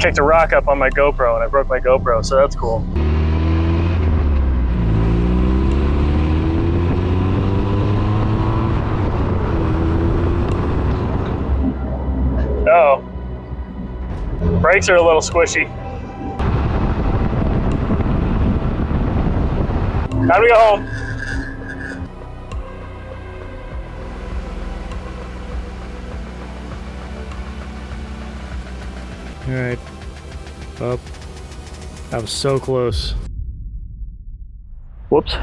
kicked a rock up on my GoPro and I broke my GoPro, so that's cool. Uh-oh. Brakes are a little squishy. Time to go home. All right, up. That was so close. Whoops.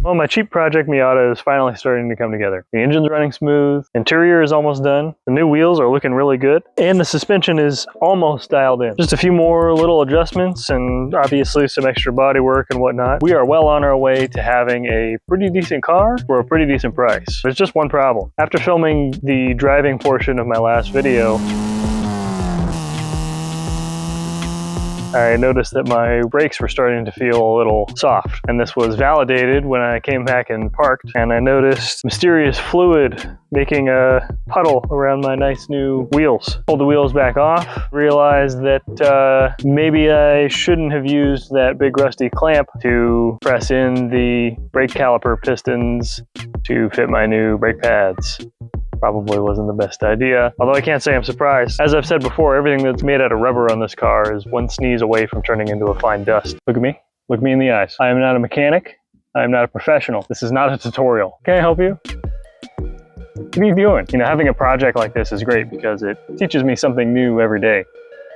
Well, my cheap project Miata is finally starting to come together. The engine's running smooth, interior is almost done, the new wheels are looking really good, and the suspension is almost dialed in. Just a few more little adjustments and obviously some extra body work and whatnot. We are well on our way to having a pretty decent car for a pretty decent price. There's just one problem. After filming the driving portion of my last video, I noticed that my brakes were starting to feel a little soft, and this was validated when I came back and parked, and I noticed mysterious fluid making a puddle around my nice new wheels. Pulled the wheels back off, realized that maybe I shouldn't have used that big rusty clamp to press in the brake caliper pistons to fit my new brake pads. Probably wasn't the best idea, although I can't say I'm surprised. As I've said before, everything that's made out of rubber on this car is one sneeze away from turning into a fine dust. Look at me. Look me in the eyes. I am not a mechanic. I am not a professional. This is not a tutorial. Can I help you? What are you doing? You know, having a project like this is great because it teaches me something new every day.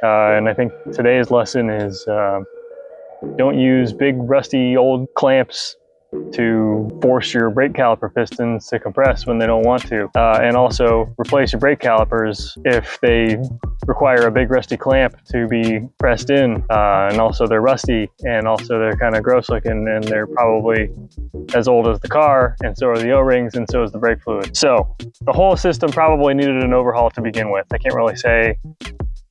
And I think today's lesson is don't use big rusty old clamps to force your brake caliper pistons to compress when they don't want to. And also replace your brake calipers if they require a big rusty clamp to be pressed in. And also they're rusty, and also they're kind of gross looking, and they're probably as old as the car, and so are the O-rings, and so is the brake fluid. So the whole system probably needed an overhaul to begin with. I can't really say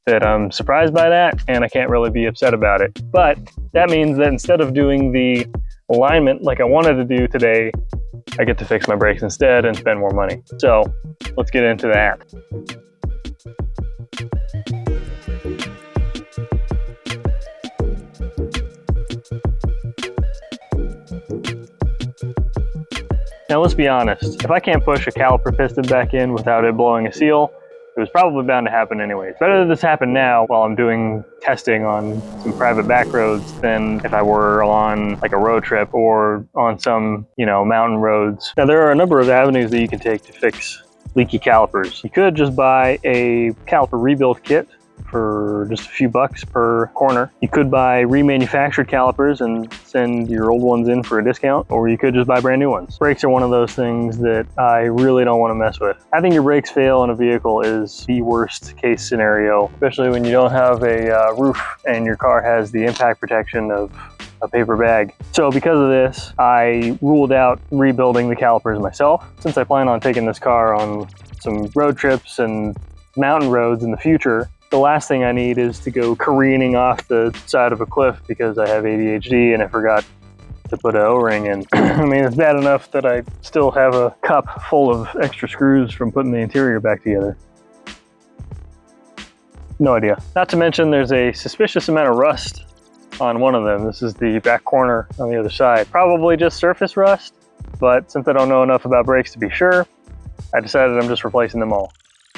that I'm surprised by that, and I can't really be upset about it. But that means that instead of doing the alignment like I wanted to do today, I get to fix my brakes instead and spend more money. So let's get into that. Now let's be honest, if I can't push a caliper piston back in without it blowing a seal, it was probably bound to happen anyways. Better that this happen now while I'm doing testing on some private back roads than if I were on like a road trip or on some, you know, mountain roads. Now there are a number of avenues that you can take to fix leaky calipers. You could just buy a caliper rebuild kit for just a few bucks per corner. You could buy remanufactured calipers and send your old ones in for a discount, or you could just buy brand new ones. Brakes are one of those things that I really don't want to mess with. Having your brakes fail in a vehicle is the worst case scenario, especially when you don't have a roof and your car has the impact protection of a paper bag. So because of this, I ruled out rebuilding the calipers myself. Since I plan on taking this car on some road trips and mountain roads in the future, the last thing I need is to go careening off the side of a cliff because I have ADHD and I forgot to put an O-ring in. I mean, it's bad enough that I still have a cup full of extra screws from putting the interior back together. No idea. Not to mention there's a suspicious amount of rust on one of them. This is the back corner on the other side. Probably just surface rust, but since I don't know enough about brakes to be sure, I decided I'm just replacing them all.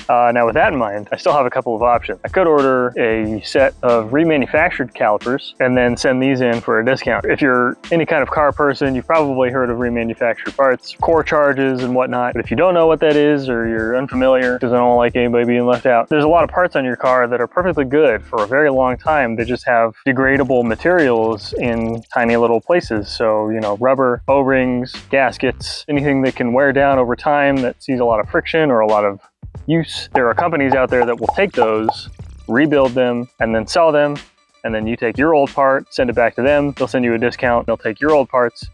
Now with that in mind, I still have a couple of options. I could order a set of remanufactured calipers and then send these in for a discount. If you're any kind of car person, you've probably heard of remanufactured parts, core charges and whatnot. But if you don't know what that is, or you're unfamiliar, because I don't like anybody being left out, there's a lot of parts on your car that are perfectly good for a very long time. They just have degradable materials in tiny little places. So, you know, rubber, O-rings, gaskets, anything that can wear down over time that sees a lot of friction or a lot of use. There are companies out there that will take those, rebuild them, and then sell them, and then you take your old part, send it back to them, they'll send you a discount, they'll take your old parts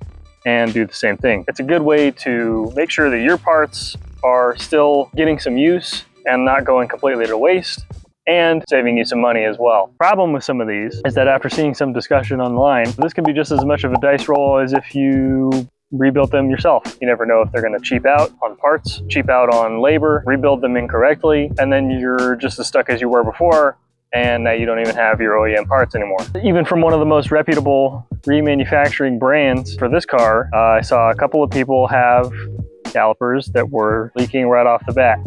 and do the same thing. It's a good way to make sure that your parts are still getting some use and not going completely to waste, and saving you some money as well. Problem with some of these is that after seeing some discussion online, this can be just as much of a dice roll as if you rebuilt them yourself. You never know if they're going to cheap out on parts, cheap out on labor, rebuild them incorrectly, and then you're just as stuck as you were before, and now you don't even have your OEM parts anymore. Even from one of the most reputable remanufacturing brands for this car, I saw a couple of people have calipers that were leaking right off the bat.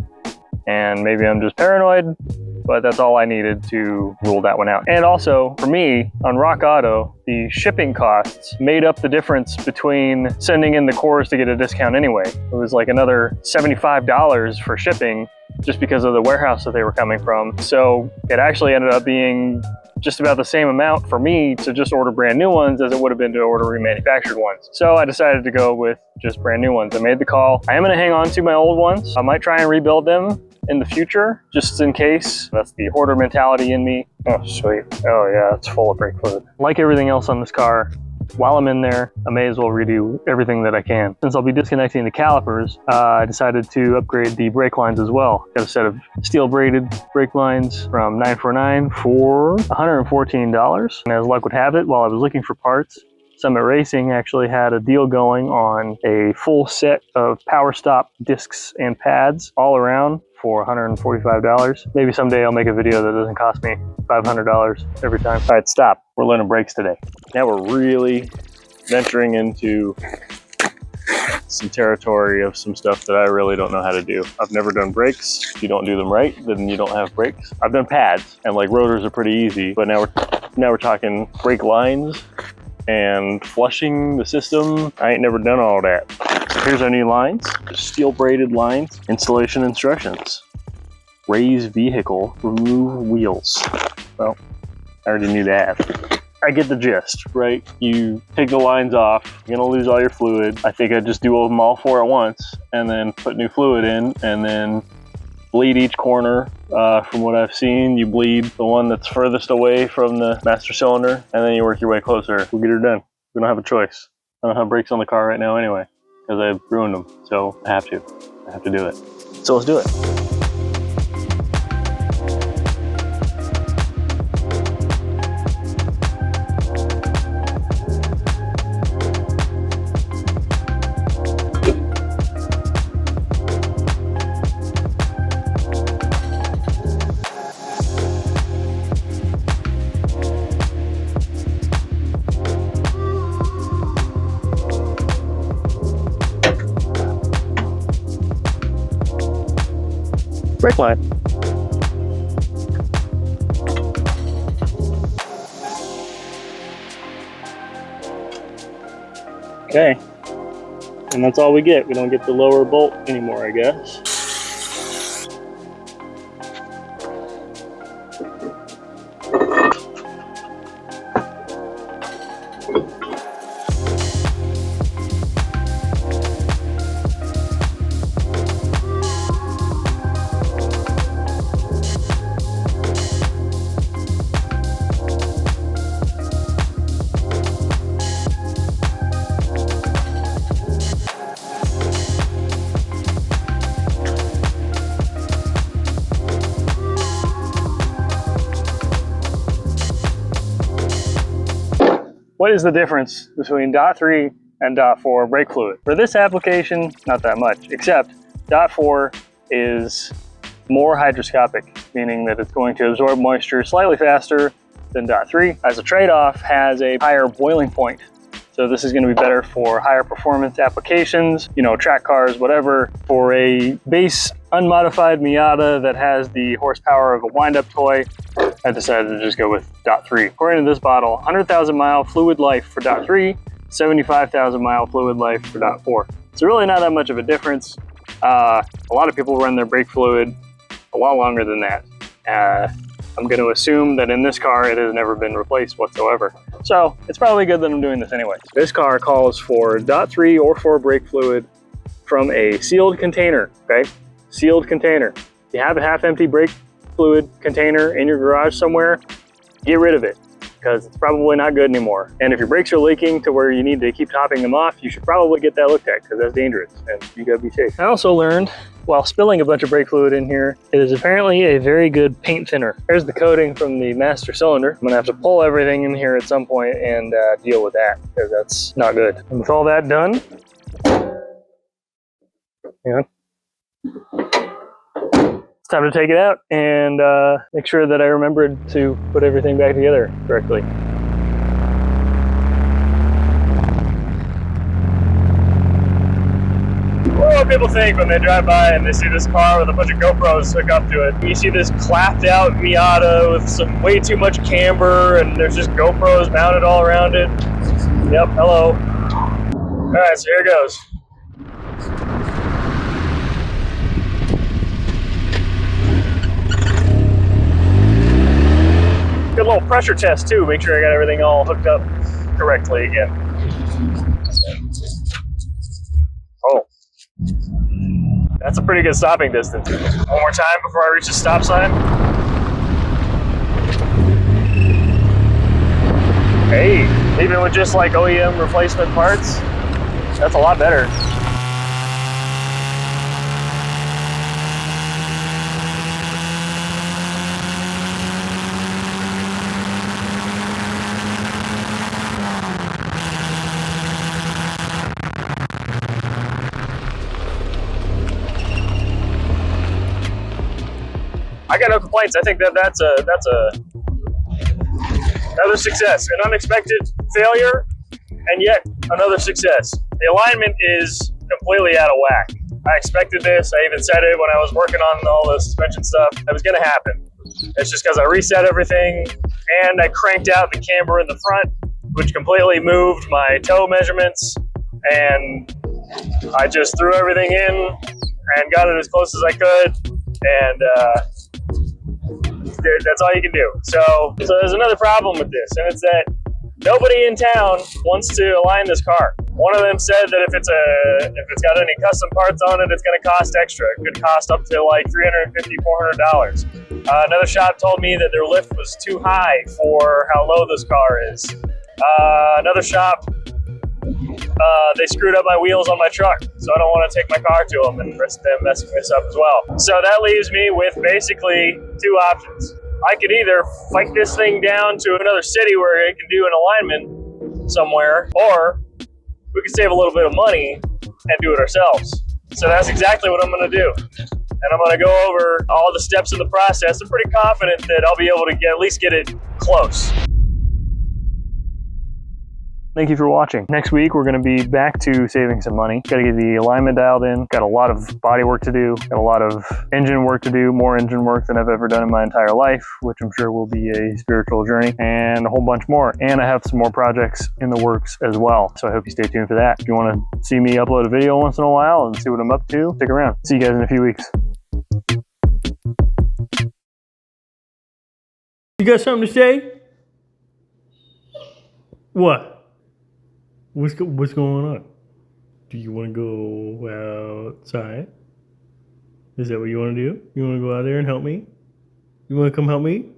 And maybe I'm just paranoid, but that's all I needed to rule that one out. And also, for me, on Rock Auto, the shipping costs made up the difference between sending in the cores to get a discount anyway. It was like another $75 for shipping just because of the warehouse that they were coming from. So it actually ended up being just about the same amount for me to just order brand new ones as it would have been to order remanufactured ones. So I decided to go with just brand new ones. I made the call. I am gonna hang on to my old ones. I might try and rebuild them in the future, just in case. That's the hoarder mentality in me. Oh, sweet. Oh yeah, it's full of brake fluid. Like everything else on this car, while I'm in there, I may as well redo everything that I can. Since I'll be disconnecting the calipers, I decided to upgrade the brake lines as well. Got a set of steel braided brake lines from 949 for $114. And as luck would have it, while I was looking for parts, Summit Racing actually had a deal going on a full set of power stop discs and pads all around for $145. Maybe someday I'll make a video that doesn't cost me $500 every time. All right, stop. We're learning brakes today. Now we're really venturing into some territory of some stuff that I really don't know how to do. I've never done brakes. If you don't do them right, then you don't have brakes. I've done pads, and like rotors are pretty easy, but now we're talking brake lines and flushing the system. I ain't never done all that. So here's our new lines, steel braided lines. Installation instructions. Raise vehicle, remove wheels. Well, I already knew that. I get the gist, right? You take the lines off, you're gonna lose all your fluid. I think I'd just do them all four at once and then put new fluid in and then bleed each corner. From what I've seen, you bleed the one that's furthest away from the master cylinder and then you work your way closer. We'll get her done. We don't have a choice. I don't have brakes on the car right now anyway because I've ruined them. So I have to do it. So let's do it. Brake line. Okay, and that's all we get. We don't get the lower bolt anymore, I guess. What is the difference between .3 and .4 brake fluid? For this application, not that much, except .4 is more hydroscopic, meaning that it's going to absorb moisture slightly faster than .3. As a trade-off, has a higher boiling point. So this is going to be better for higher performance applications, you know, track cars, whatever. For a base unmodified Miata that has the horsepower of a wind-up toy, I decided to just go with .3. According to this bottle, 100,000 mile fluid life for .3, 75,000 mile fluid life for .4. So really not that much of a difference. A lot of people run their brake fluid a lot longer than that. I'm going to assume that in this car it has never been replaced whatsoever. So it's probably good that I'm doing this anyway. This car calls for .3 or 4 brake fluid from a sealed container, okay? Sealed container. If you have a half-empty brake fluid container in your garage somewhere, get rid of it because it's probably not good anymore. And if your brakes are leaking to where you need to keep topping them off, you should probably get that looked at because that's dangerous and you gotta be safe. I also learned while spilling a bunch of brake fluid in here, it is apparently a very good paint thinner. There's the coating from the master cylinder. I'm gonna have to pull everything in here at some point and deal with that because that's not good. And with all that done, Yeah. It's time to take it out and make sure that I remembered to put everything back together correctly. What do people think when they drive by and they see this car with a bunch of GoPros hooked up to it? You see this clapped out Miata with some way too much camber, and there's just GoPros mounted all around it. Yep, hello. Alright, so here goes. Good little pressure test too, make sure I got everything all hooked up correctly again. Oh. That's a pretty good stopping distance. One more time before I reach the stop sign. Hey, even with just like OEM replacement parts, that's a lot better. I got no complaints. I think that's another success, an unexpected failure, and yet another success. The alignment is completely out of whack. I expected this. I even said it when I was working on all the suspension stuff. It was going to happen. It's just because I reset everything and I cranked out the camber in the front, which completely moved my toe measurements, and I just threw everything in and got it as close as I could, and that's all you can do. So there's another problem with this, and it's that nobody in town wants to align this car. One of them said that if it's got any custom parts on it, it's going to cost extra. It could cost up to like $350, $400. Another shop told me that their lift was too high for how low this car is. Another shop, they screwed up my wheels on my truck, so I don't want to take my car to them and risk them messing this up as well. So that leaves me with basically two options. I could either fight this thing down to another city where it can do an alignment somewhere, or we can save a little bit of money and do it ourselves. So that's exactly what I'm going to do. And I'm going to go over all the steps in the process. I'm pretty confident that I'll be able to at least get it close. Thank you for watching. Next week, we're going to be back to saving some money. Got to get the alignment dialed in. Got a lot of body work to do. Got a lot of engine work to do. More engine work than I've ever done in my entire life, which I'm sure will be a spiritual journey, and a whole bunch more. And I have some more projects in the works as well. So I hope you stay tuned for that. If you want to see me upload a video once in a while and see what I'm up to, stick around. See you guys in a few weeks. You got something to say? What? What's going on? Do you want to go outside? Is that what you want to do? You want to go out there and help me? You want to come help me?